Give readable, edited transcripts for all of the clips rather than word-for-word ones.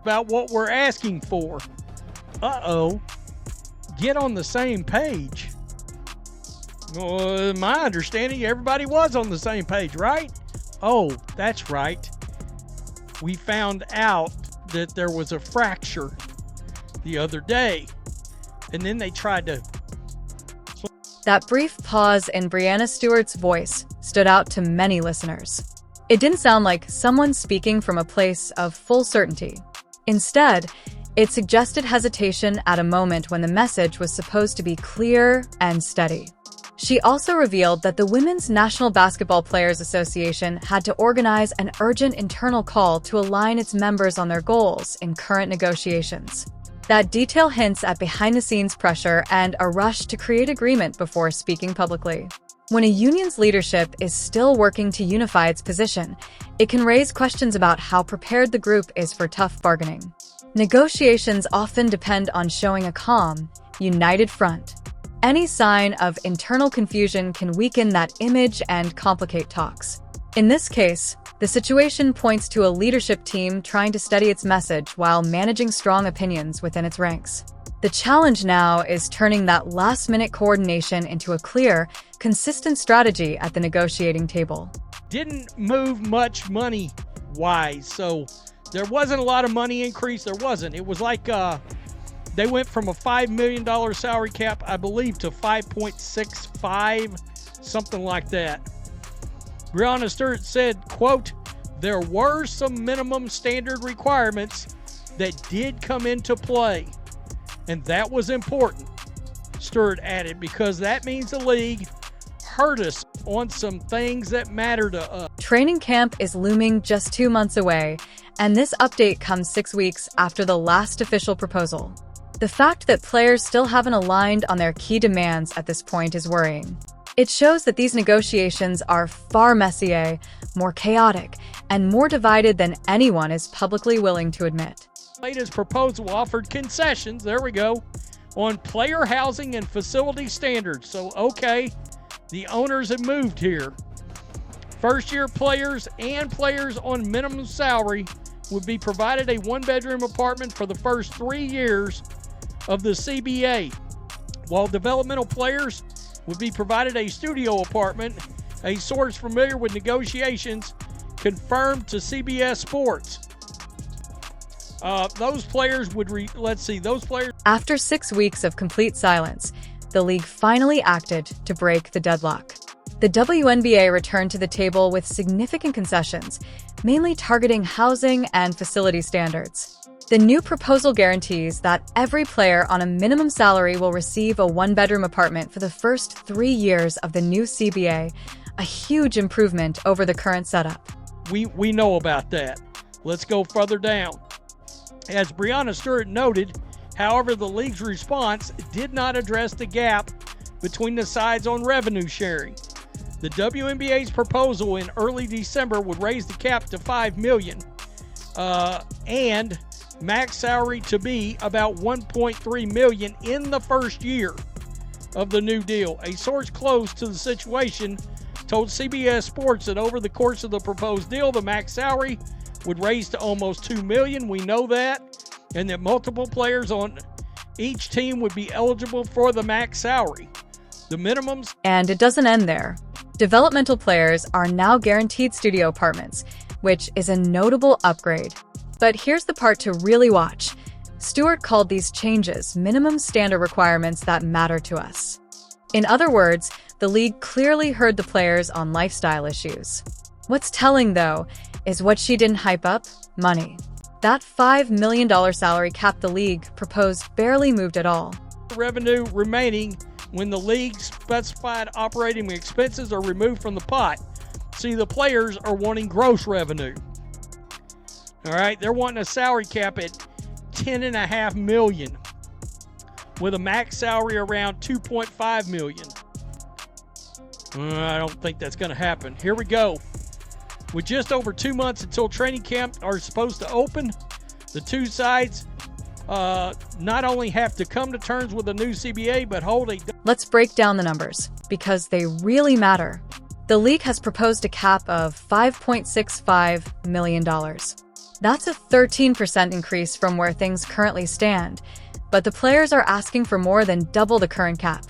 about what we're asking for. Uh-oh. Get on the same page. My understanding, everybody was on the same page, right? Oh, that's right. We found out that there was a fracture the other day. And then they tried to... That brief pause in Breanna Stewart's voice stood out to many listeners. It didn't sound like someone speaking from a place of full certainty. Instead, it suggested hesitation at a moment when the message was supposed to be clear and steady. She also revealed that the Women's National Basketball Players Association had to organize an urgent internal call to align its members on their goals in current negotiations. That detail hints at behind-the-scenes pressure and a rush to create agreement before speaking publicly. When a union's leadership is still working to unify its position, it can raise questions about how prepared the group is for tough bargaining. Negotiations often depend on showing a calm, united front. Any sign of internal confusion can weaken that image and complicate talks. In this case, the situation points to a leadership team trying to steady its message while managing strong opinions within its ranks. The challenge now is turning that last-minute coordination into a clear, consistent strategy at the negotiating table. Didn't move much money-wise, so there wasn't a lot of money increase. There wasn't. It was like they went from a $5 million salary cap, I believe, to 5.65, something like that. Breanna Stewart said, quote, "There were some minimum standard requirements that did come into play, and that was important," Stewart added, because that means the league heard us on some things that matter to us. Training camp is looming just 2 months away, and this update comes 6 weeks after the last official proposal. The fact that players still haven't aligned on their key demands at this point is worrying. It shows that these negotiations are far messier, more chaotic, and more divided than anyone is publicly willing to admit. Latest proposal offered concessions, there we go, on player housing and facility standards. So, okay, the owners have moved here. First-year players and players on minimum salary would be provided a one-bedroom apartment for the first 3 years of the CBA, while developmental players would be provided a studio apartment. A source familiar with negotiations confirmed to CBS Sports. Those players would After 6 weeks of complete silence, the league finally acted to break the deadlock. The WNBA returned to the table with significant concessions, mainly targeting housing and facility standards. The new proposal guarantees that every player on a minimum salary will receive a one-bedroom apartment for the first 3 years of the new CBA, a huge improvement over the current setup. We know about that. Let's go further down. As Breanna Stewart noted, however, the league's response did not address the gap between the sides on revenue sharing. The WNBA's proposal in early December would raise the cap to $5 million and max salary to be about $1.3 million in the first year of the new deal. A source close to the situation told CBS Sports that over the course of the proposed deal, the max salary would raise to almost $2 million. We know that, and that multiple players on each team would be eligible for the max salary. The minimums. And it doesn't end there. Developmental players are now guaranteed studio apartments, which is a notable upgrade. But here's the part to really watch. Stewart called these changes minimum standard requirements that matter to us. In other words, the league clearly heard the players on lifestyle issues. What's telling, though, is what she didn't hype up: money. That $5 million salary cap the league proposed barely moved at all. Revenue remaining when the league's specified operating expenses are removed from the pot. See, the players are wanting gross revenue. All right, they're wanting a salary cap at $10.5 million with a max salary around $2.5 million. I don't think that's going to happen. Here we go. With just over 2 months until training camp are supposed to open, the two sides not only have to come to terms with the new CBA, but hold a... Let's break down the numbers, because they really matter. The league has proposed a cap of $5.65 million. That's a 13% increase from where things currently stand, but the players are asking for more than double the current cap.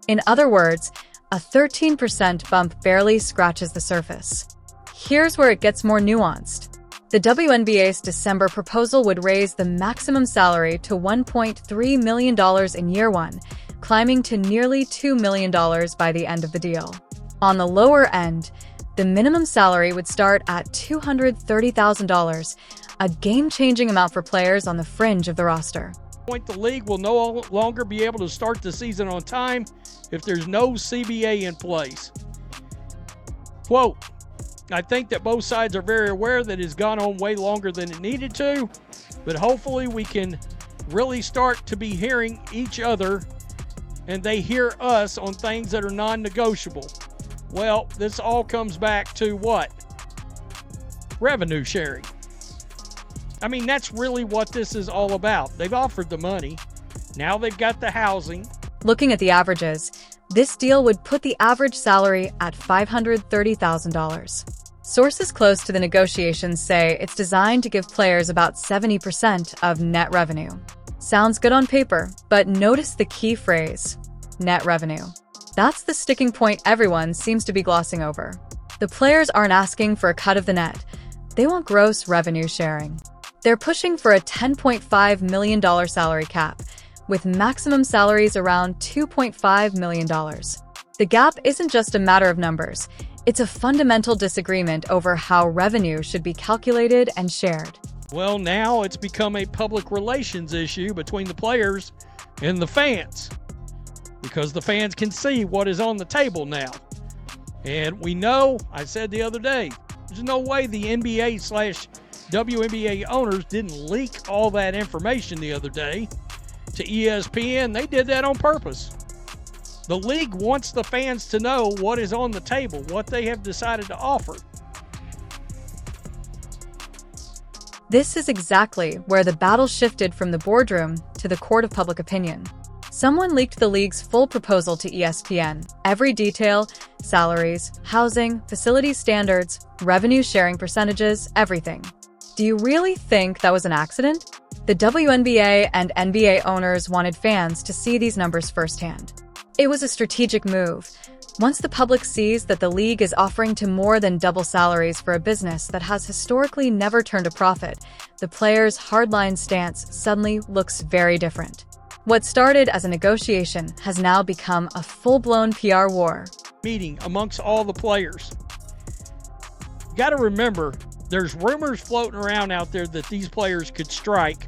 In other words, a 13% bump barely scratches the surface. Here's where it gets more nuanced. The WNBA's December proposal would raise the maximum salary to $1.3 million in year one, climbing to nearly $2 million by the end of the deal. On the lower end, the minimum salary would start at $230,000, a game-changing amount for players on the fringe of the roster. The league will no longer be able to start the season on time if there's no CBA in place. Quote, I think that both sides are very aware that it's gone on way longer than it needed to, but hopefully we can really start to be hearing each other and they hear us on things that are non-negotiable. Well, this all comes back to what? Revenue sharing. I mean, that's really what this is all about. They've offered the money. Now they've got the housing. Looking at the averages, this deal would put the average salary at $530,000. Sources close to the negotiations say it's designed to give players about 70% of net revenue. Sounds good on paper, but notice the key phrase, net revenue. That's the sticking point everyone seems to be glossing over. The players aren't asking for a cut of the net. They want gross revenue sharing. They're pushing for a $10.5 million salary cap, with maximum salaries around $2.5 million. The gap isn't just a matter of numbers. It's a fundamental disagreement over how revenue should be calculated and shared. Well, now it's become a public relations issue between the players and the fans, because the fans can see what is on the table now. And we know, I said the other day, there's no way the NBA/WNBA owners didn't leak all that information the other day to ESPN. They did that on purpose. The league wants the fans to know what is on the table, what they have decided to offer. This is exactly where the battle shifted from the boardroom to the court of public opinion. Someone leaked the league's full proposal to ESPN. Every detail, salaries, housing, facility standards, revenue sharing percentages, everything. Do you really think that was an accident? The WNBA and NBA owners wanted fans to see these numbers firsthand. It was a strategic move. Once the public sees that the league is offering to more than double salaries for a business that has historically never turned a profit, the players' hardline stance suddenly looks very different. What started as a negotiation has now become a full-blown PR war. Meeting amongst all the players. You got to remember, there's rumors floating around out there that these players could strike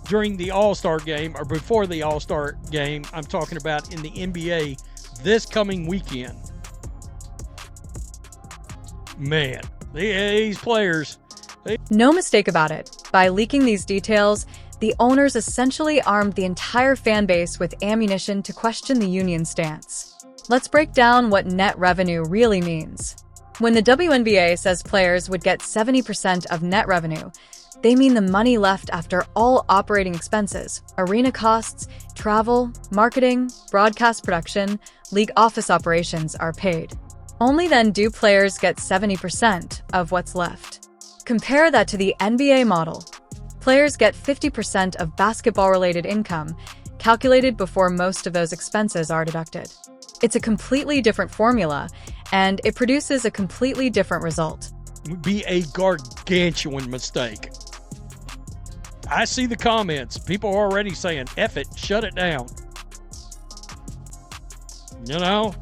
during the All-Star game or before the All-Star game. I'm talking about in the NBA this coming weekend. Man, these players. No mistake about it. By leaking these details, the owners essentially armed the entire fan base with ammunition to question the union's stance. Let's break down what net revenue really means. When the WNBA says players would get 70% of net revenue, they mean the money left after all operating expenses, arena costs, travel, marketing, broadcast production, league office operations are paid. Only then do players get 70% of what's left. Compare that to the NBA model. Players get 50% of basketball-related income, calculated before most of those expenses are deducted. It's a completely different formula, and it produces a completely different result. Would be a gargantuan mistake. I see the comments. People are already saying, F it, shut it down. You know?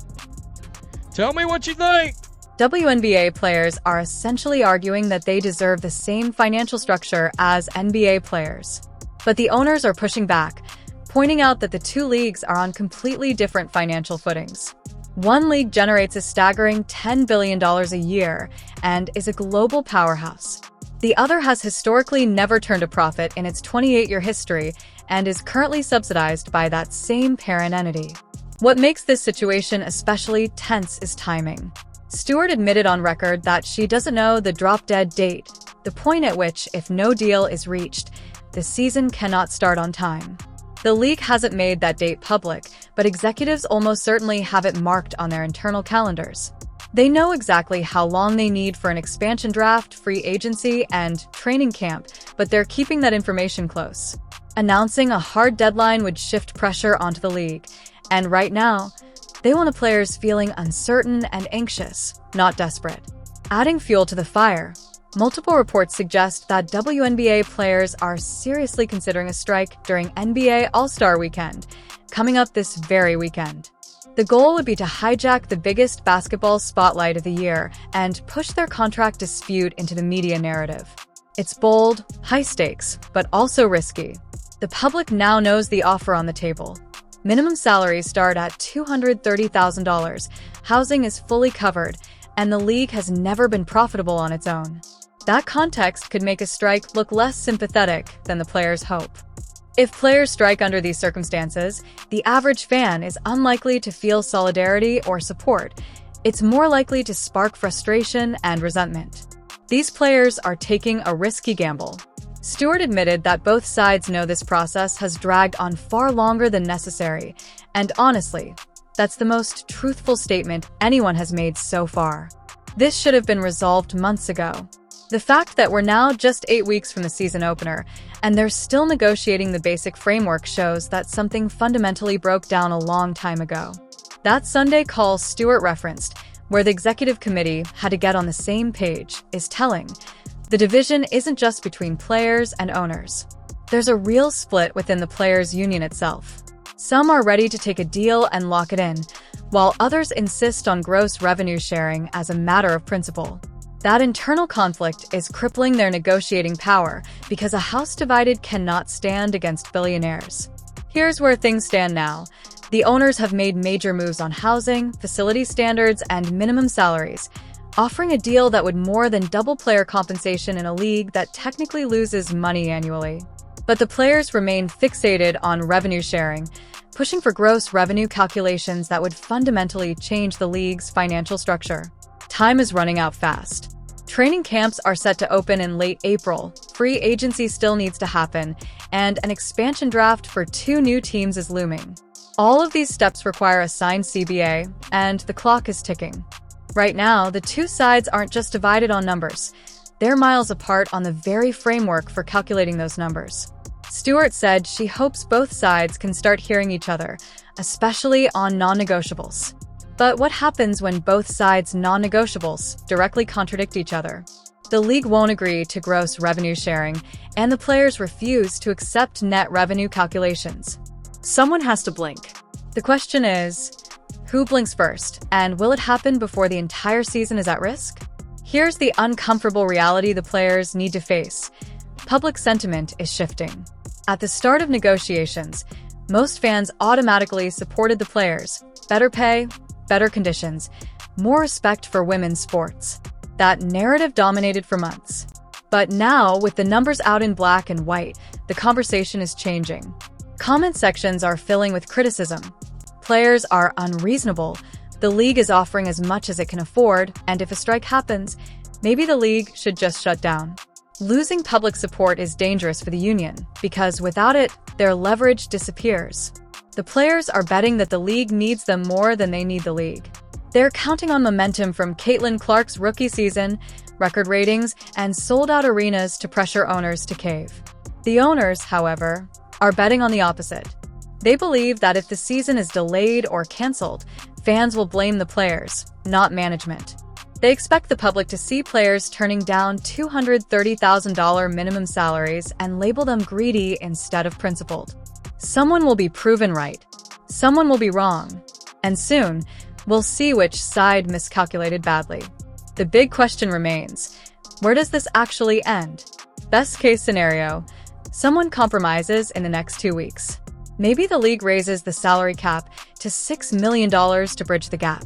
Tell me what you think. WNBA players are essentially arguing that they deserve the same financial structure as NBA players. But the owners are pushing back, pointing out that the two leagues are on completely different financial footings. One league generates a staggering $10 billion a year and is a global powerhouse. The other has historically never turned a profit in its 28-year history and is currently subsidized by that same parent entity. What makes this situation especially tense is timing. Stewart admitted on record that she doesn't know the drop-dead date, the point at which, if no deal is reached, the season cannot start on time. The league hasn't made that date public, but executives almost certainly have it marked on their internal calendars. They know exactly how long they need for an expansion draft, free agency, and training camp, but they're keeping that information close. Announcing a hard deadline would shift pressure onto the league, and right now, they want the players feeling uncertain and anxious, not desperate. Adding fuel to the fire, multiple reports suggest that WNBA players are seriously considering a strike during NBA All-Star Weekend, coming up this very weekend. The goal would be to hijack the biggest basketball spotlight of the year and push their contract dispute into the media narrative. It's bold, high stakes, but also risky. The public now knows the offer on the table. Minimum salaries start at $230,000, housing is fully covered, and the league has never been profitable on its own. That context could make a strike look less sympathetic than the players hope. If players strike under these circumstances, the average fan is unlikely to feel solidarity or support. It's more likely to spark frustration and resentment. These players are taking a risky gamble. Stewart admitted that both sides know this process has dragged on far longer than necessary, and honestly, that's the most truthful statement anyone has made so far. This should have been resolved months ago. The fact that we're now just 8 weeks from the season opener, and they're still negotiating the basic framework shows that something fundamentally broke down a long time ago. That Sunday call Stewart referenced, where the executive committee had to get on the same page, is telling. The division isn't just between players and owners. There's a real split within the players' union itself. Some are ready to take a deal and lock it in, while others insist on gross revenue sharing as a matter of principle. That internal conflict is crippling their negotiating power because a house divided cannot stand against billionaires. Here's where things stand now. The owners have made major moves on housing, facility standards, and minimum salaries, offering a deal that would more than double player compensation in a league that technically loses money annually. But the players remain fixated on revenue sharing, pushing for gross revenue calculations that would fundamentally change the league's financial structure. Time is running out fast. Training camps are set to open in late April, free agency still needs to happen, and an expansion draft for 2 new teams is looming. All of these steps require a signed CBA, and the clock is ticking. Right now, the two sides aren't just divided on numbers. They're miles apart on the very framework for calculating those numbers. Stewart said she hopes both sides can start hearing each other, especially on non-negotiables. But what happens when both sides' non-negotiables directly contradict each other? The league won't agree to gross revenue sharing, and the players refuse to accept net revenue calculations. Someone has to blink. The question is, who blinks first, and will it happen before the entire season is at risk? Here's the uncomfortable reality the players need to face. Public sentiment is shifting. At the start of negotiations, most fans automatically supported the players. Better pay, better conditions, more respect for women's sports. That narrative dominated for months. But now, with the numbers out in black and white, the conversation is changing. Comment sections are filling with criticism. Players are unreasonable. The league is offering as much as it can afford, and if a strike happens, maybe the league should just shut down. Losing public support is dangerous for the union, because without it, their leverage disappears. The players are betting that the league needs them more than they need the league. They're counting on momentum from Caitlin Clark's rookie season, record ratings, and sold-out arenas to pressure owners to cave. The owners, however, are betting on the opposite. They believe that if the season is delayed or canceled, fans will blame the players, not management. They expect the public to see players turning down $230,000 minimum salaries and label them greedy instead of principled. Someone will be proven right. Someone will be wrong. And soon, we'll see which side miscalculated badly. The big question remains, where does this actually end? Best case scenario, someone compromises in the next 2 weeks. Maybe the league raises the salary cap to $6 million to bridge the gap.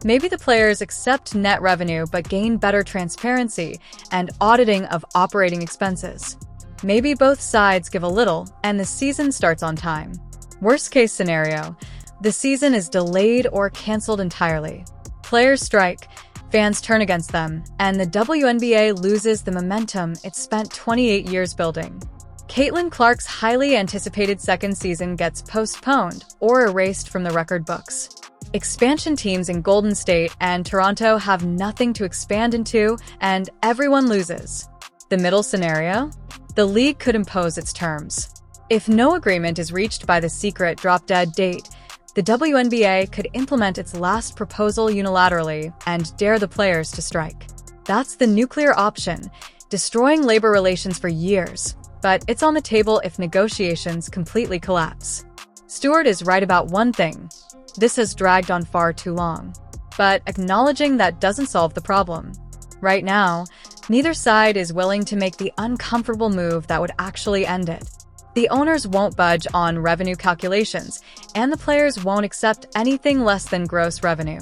Maybe the players accept net revenue but gain better transparency and auditing of operating expenses. Maybe both sides give a little and the season starts on time. Worst case scenario, the season is delayed or canceled entirely. Players strike, fans turn against them, and the WNBA loses the momentum it spent 28 years building. Caitlin Clark's highly anticipated second season gets postponed or erased from the record books. Expansion teams in Golden State and Toronto have nothing to expand into, and everyone loses. The middle scenario? The league could impose its terms. If no agreement is reached by the secret drop-dead date, the WNBA could implement its last proposal unilaterally and dare the players to strike. That's the nuclear option, destroying labor relations for years, but it's on the table if negotiations completely collapse. Stewart is right about one thing. This has dragged on far too long. But acknowledging that doesn't solve the problem. Right now, neither side is willing to make the uncomfortable move that would actually end it. The owners won't budge on revenue calculations, and the players won't accept anything less than gross revenue.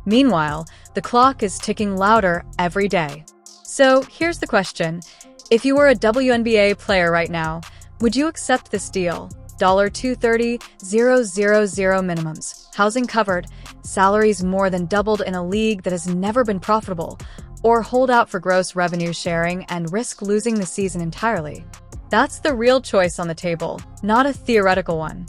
Meanwhile, the clock is ticking louder every day. So here's the question. If you were a WNBA player right now, would you accept this deal? $230,000 minimums, housing covered, salaries more than doubled in a league that has never been profitable, or hold out for gross revenue sharing and risk losing the season entirely. That's the real choice on the table, not a theoretical one.